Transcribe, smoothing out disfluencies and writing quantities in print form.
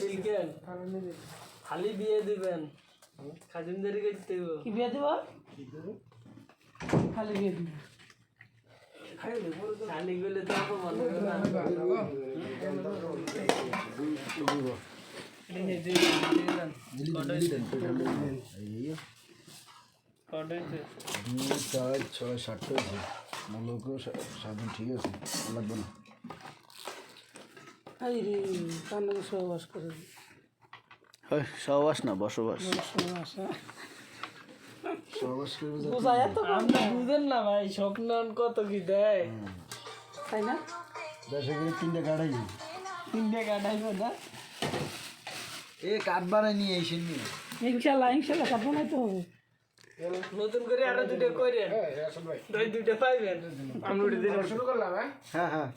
chicken খালি বিয়ে দিবেন খাদিমদারি করতে কি বিয়ে দেব খালি বিয়ে দিব খালি গেলে তো অপমান হবে না ঠিক আছে লাগবে না এই রে কান্না সহবাস করে সহবাস না বসবাস সহবাস সহবাস করবে বোঝায় তো আপনি বুঝেন না ভাই স্বপ্ন কত কি দেয় তাই না দেশে গেলে 3টা কাটাই তিনটে কাটাইবে না এ কাঠ বানাই নিয়ে এসে নিয়ে ইনশাল্লাহ কাঠ বানাইতে হবে নতুন করে আরো দুটো করে দুইটা পাইবেন আমরা শুরু করলাম হ্যাঁ হ্যাঁ